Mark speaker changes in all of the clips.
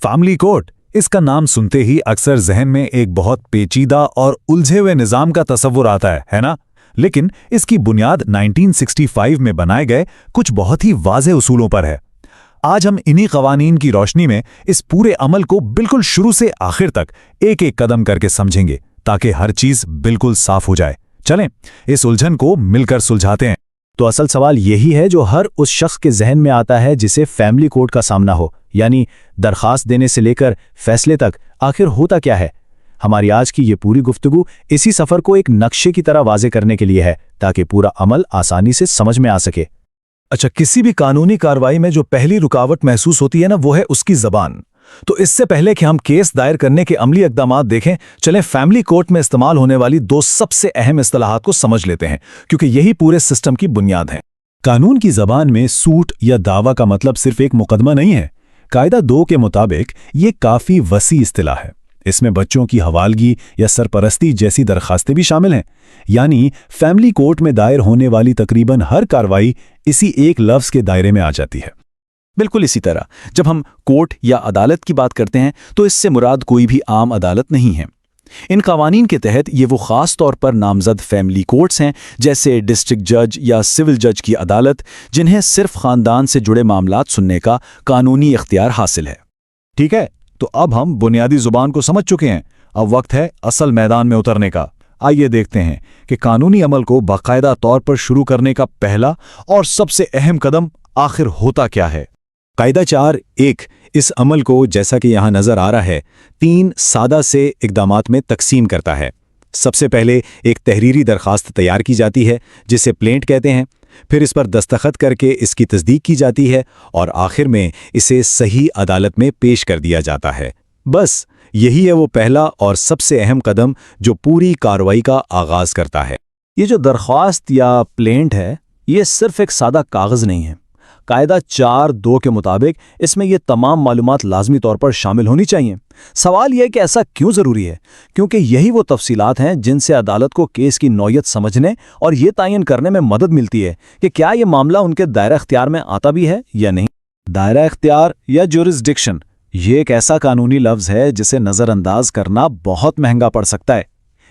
Speaker 1: Family court, इसका नाम सुनते ही अक्सर जहन में एक बहुत पेचीदा और उलझे हुए निजाम का तस्वुर आता है ना? लेकिन इसकी बुनियाद 1965 में बनाए गए कुछ बहुत ही वाज़ेह उसूलों पर है। आज हम इन्हीं कवानीन की रोशनी में इस पूरे अमल को बिल्कुल शुरू से आखिर तक एक एक कदम करके समझेंगे, ताकि हर चीज बिल्कुल साफ हो जाए। चलें, इस उलझन को मिलकर सुलझाते हैं।
Speaker 2: तो असल सवाल यही है जो हर उस शख्स के जहन में आता है जिसे फैमिली कोर्ट का सामना हो, यानी दरखास्त देने से लेकर फैसले तक आखिर होता क्या है। हमारी आज की ये पूरी गुफ्तगू इसी सफर को एक नक्शे की तरह वाज़े करने के लिए है, ताकि पूरा अमल आसानी से समझ में आ सके।
Speaker 1: अच्छा, किसी भी कानूनी कार्रवाई में जो पहली रुकावट महसूस होती है ना, वो है उसकी जबान। तो इससे पहले कि हम केस दायर करने के अमली इक़दामात देखें, चलें फैमिली कोर्ट में इस्तेमाल होने वाली दो सबसे अहम इस्तिलाहात को समझ लेते हैं, क्योंकि यही पूरे सिस्टम की बुनियाद है। कानून की जबान में सूट या दावा का मतलब सिर्फ एक मुकदमा नहीं है। कायदा 2 के मुताबिक ये काफी वसी इस्तिलाह है। इसमें बच्चों की हवालगी या सरपरस्ती जैसी दरखास्तें भी शामिल हैं। यानी फैमिली कोर्ट में दायर होने वाली तकरीबन हर कार्रवाई इसी एक लफ्ज के दायरे में आ जाती है।
Speaker 2: बिल्कुल इसी तरह जब हम कोर्ट या अदालत की बात करते हैं तो इससे मुराद कोई भी आम अदालत नहीं है। इन कवानीन के तहत ये वो ख़ास तौर पर नामजद फैमिली कोर्ट्स हैं, जैसे डिस्ट्रिक्ट जज या सिविल जज की अदालत, जिन्हें सिर्फ ख़ानदान से जुड़े मामलात सुनने का कानूनी इख्तियार हासिल है।
Speaker 1: ठीक है, तो अब हम बुनियादी जुबान को समझ चुके हैं। अब वक्त है असल मैदान में उतरने का। आइए देखते हैं कि कानूनी अमल को बाकायदा तौर पर शुरू करने का पहला और सबसे अहम कदम आखिर होता क्या है।
Speaker 2: कायदा 4(1) इस अमल को, जैसा कि यहाँ नजर आ रहा है, 3 सादा से इक़दामात में तकसीम करता है। सबसे पहले एक तहरीरी दरखास्त तैयार की जाती है, जिसे प्लेंट कहते हैं। फिर इस पर दस्तखत करके इसकी तस्दीक की जाती है और आखिर में इसे सही अदालत में पेश कर दिया जाता है। बस यही है वो पहला और सबसे अहम कदम जो पूरी कार्रवाई का आगाज करता है। ये जो दरख्वास्त या प्लेंट है, ये सिर्फ एक सादा कागज़ नहीं है। कायदा 4(2) के मुताबिक इसमें ये तमाम मालूमात लाजमी तौर पर शामिल होनी चाहिए। सवाल यह है कि ऐसा क्यों ज़रूरी है, क्योंकि यही वो तफसीलात हैं जिनसे अदालत को केस की नौयत समझने और ये तयन करने में मदद मिलती है कि क्या ये मामला उनके दायरा इख्तियार में आता भी है या नहीं। दायरा इख्तियार या जुरिस्डिक्शन ये एक ऐसा कानूनी लफ्ज़ है जिसे नज़रअंदाज करना बहुत महंगा पड़ सकता है।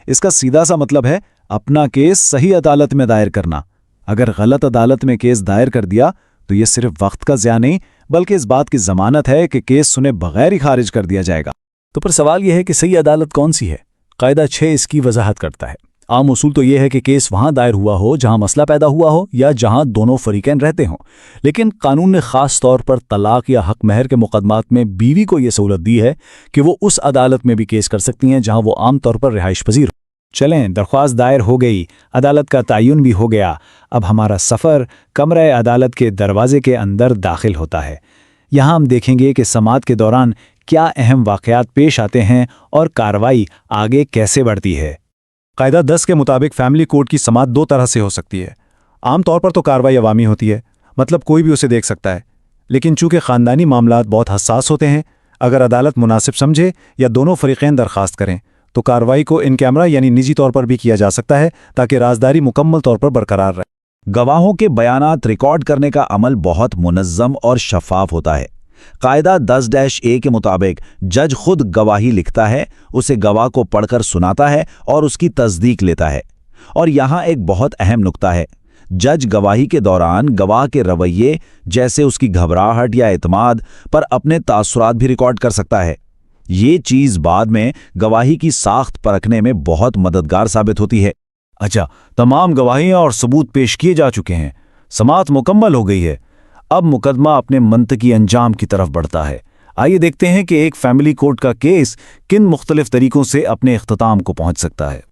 Speaker 2: इसका सीधा सा मतलब है अपना केस सही अदालत में दायर करना। अगर गलत अदालत में केस दायर कर दिया तो ये सिर्फ वक्त का ज़िया नहीं, बल्कि इस बात की ज़मानत है कि केस सुने बगैर ही खारिज कर दिया जाएगा। तो फिर सवाल यह है कि सही अदालत कौन सी है। कायदा 6 इसकी वजाहत करता है। आम उसूल तो यह है कि केस वहाँ दायर हुआ हो जहाँ मसला पैदा हुआ हो या जहाँ दोनों फरीकैन रहते हों। लेकिन कानून ने ख़ास तौर पर तलाक या हक महर के मुकदमात में बीवी को यह सहूलत दी है कि वो उस अदालत में भी केस कर सकती हैं जहाँ वो आम तौर पर रिहाइश पजीर हो। चलें, दरख्वास्त दायर हो गई, अदालत का तयन भी हो गया। अब हमारा सफ़र कमरे अदालत के दरवाजे के अंदर दाखिल होता है। यहाँ हम देखेंगे कि समाअत के दौरान क्या अहम वाक़यात पेश आते हैं और कार्रवाई आगे कैसे बढ़ती है।
Speaker 1: कायदा 10 के मुताबिक फैमिली कोर्ट की समाअत 2 तरह से हो सकती है। आम तौर पर तो कार्रवाई अवामी होती है, मतलब कोई भी उसे देख सकता है। लेकिन चूंकि ख़ानदानी मामलात बहुत हसास होते हैं, अगर अदालत मुनासिब समझे या दोनों फरीक़ैन दरख्वास्त करें तो कार्रवाई को इन कैमरा यानी निजी तौर पर भी किया जा सकता है, ताकि राजदारी मुकम्मल तौर पर बरकरार रहे।
Speaker 3: गवाहों के बयानात रिकॉर्ड करने का अमल बहुत मुनज़्ज़म और शफाफ होता है। कायदा 10(a) के मुताबिक जज खुद गवाही लिखता है, उसे गवाह को पढ़कर सुनाता है और उसकी तस्दीक लेता है। और यहाँ एक बहुत अहम नुक्ता है, जज गवाही के दौरान गवाह के रवैये, जैसे उसकी घबराहट या एतमाद पर अपने तासुरात भी रिकॉर्ड कर सकता है। ये चीज़ बाद में गवाही की साख्त परखने में बहुत मददगार साबित होती है।
Speaker 1: अच्छा, तमाम गवाहियाँ और सबूत पेश किए जा चुके हैं, समाअत मुकम्मल हो गई है। अब मुकदमा अपने मंतकी अंजाम की तरफ बढ़ता है। आइए देखते हैं कि एक फैमिली कोर्ट का केस किन मुख्तलिफ तरीकों से अपने इख्तिताम को पहुंच सकता है।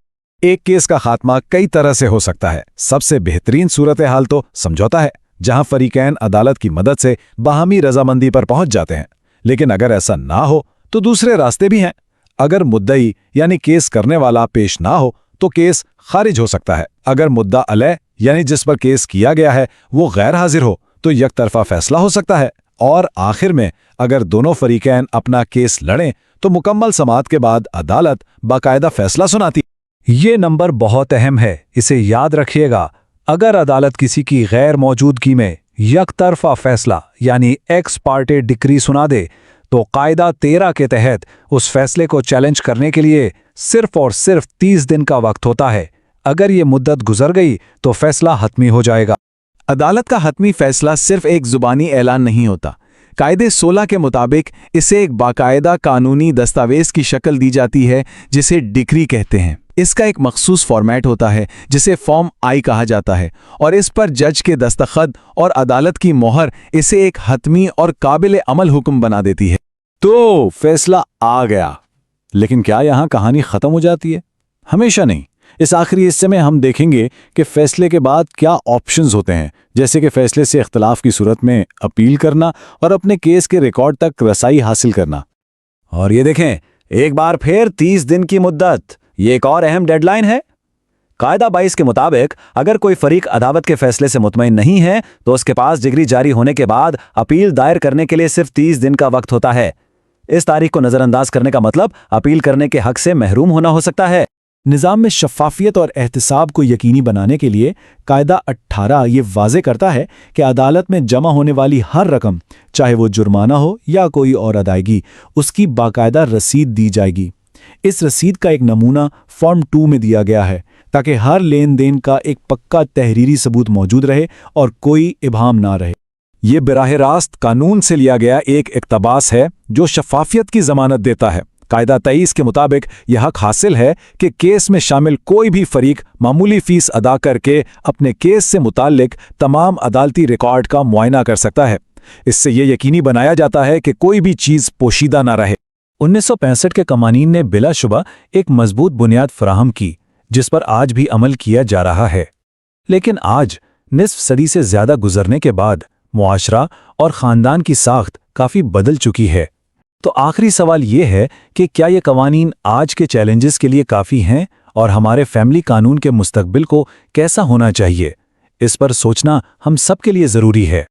Speaker 1: एक केस का खात्मा कई तरह से हो सकता है। सबसे बेहतरीन सूरत हाल तो समझौता है, जहां फरीकैन अदालत की मदद से बाहमी रजामंदी पर पहुंच जाते हैं। लेकिन अगर ऐसा ना हो तो दूसरे रास्ते भी हैं। अगर मुद्दई यानी केस करने वाला पेश ना हो तो केस खारिज हो सकता है। अगर मुद्दा अलह यानी जिस पर केस किया गया है वो गैर हाजिर हो तो एक तरफा फैसला हो सकता है। और आखिर में अगर दोनों फरीकैन अपना केस लड़ें तो मुकम्मल समाअत के बाद अदालत बाकायदा फैसला सुनाती। ये नंबर बहुत अहम है, इसे याद रखिएगा। अगर अदालत किसी की गैर मौजूदगी में एक तरफा फैसला यानी एक्स पार्टे डिक्री सुना दे
Speaker 2: तो कायदा 13 के तहत उस फैसले को चैलेंज करने के लिए सिर्फ और सिर्फ 30 दिन का वक्त होता है। अगर ये मुद्दत गुजर गई तो फैसला हतमी हो जाएगा।
Speaker 1: अदालत का हतमी फैसला सिर्फ एक जुबानी ऐलान नहीं होता। कायदे 16 के मुताबिक इसे एक बाकायदा कानूनी दस्तावेज की शक्ल दी जाती है जिसे डिक्री कहते हैं। इसका एक मखसूस फॉर्मेट होता है जिसे फॉर्म आई कहा जाता है और इस पर जज के दस्तखत और अदालत की मोहर इसे एक हतमी और काबिल अमल हुक्म बना देती है।
Speaker 2: तो फैसला आ गया, लेकिन क्या यहां कहानी खत्म हो जाती है? हमेशा नहीं। इस आखिरी हिस्से में हम देखेंगे कि फैसले के बाद क्या ऑप्शंस होते हैं, जैसे कि फैसले से इख्तलाफ की सूरत में अपील करना और अपने केस के रिकॉर्ड तक रसाई हासिल करना।
Speaker 3: और ये देखें, एक बार फिर 30 दिन की मुद्दत, ये एक और अहम डेडलाइन है। कायदा 22 के मुताबिक अगर कोई फरीक अदालत के फैसले से मुतमईन नहीं है तो उसके पास डिग्री जारी होने के बाद अपील दायर करने के लिए सिर्फ 30 दिन का वक्त होता है। इस तारीख को नजरअंदाज करने का मतलब अपील करने के हक से महरूम होना हो सकता है।
Speaker 2: निज़ाम में शफ़ाफ़ियत और एहतिसाब को यकीनी बनाने के लिए कायदा 18 ये वाज़े करता है कि अदालत में जमा होने वाली हर रकम, चाहे वो जुर्माना हो या कोई और अदायगी, उसकी बाकायदा रसीद दी जाएगी। इस रसीद का एक नमूना फॉर्म 2 में दिया गया है ताकि हर लेन देन का एक पक्का तहरीरी सबूत मौजूद रहे और कोई इबाहम ना रहे।
Speaker 3: ये बराह रास्त कानून से लिया गया एक इक़्तिबास है जो शफ़ाफ़ियत की ज़मानत देता है। कायदा 23 के मुताबिक यह हक हासिल है कि केस में शामिल कोई भी फरीक मामूली फीस अदा करके अपने केस से मुताल्लिक तमाम अदालती रिकॉर्ड का मुआयना कर सकता है। इससे यह यकीनी बनाया जाता है कि कोई भी चीज़ पोशीदा ना रहे।
Speaker 2: 1965 के कवानीन ने बिलाशुबा एक मजबूत बुनियाद फराहम की जिस पर आज भी अमल किया जा रहा है। लेकिन आज निस्फ सदी से ज्यादा गुजरने के बाद मुआशरा और ख़ानदान की साख्त काफ़ी बदल चुकी है। तो आखिरी सवाल ये है कि क्या ये कवानीन आज के चैलेंजेस के लिए काफ़ी हैं और हमारे फैमिली कानून के मुस्तकबिल को कैसा होना चाहिए? इस पर सोचना हम सब के लिए ज़रूरी है।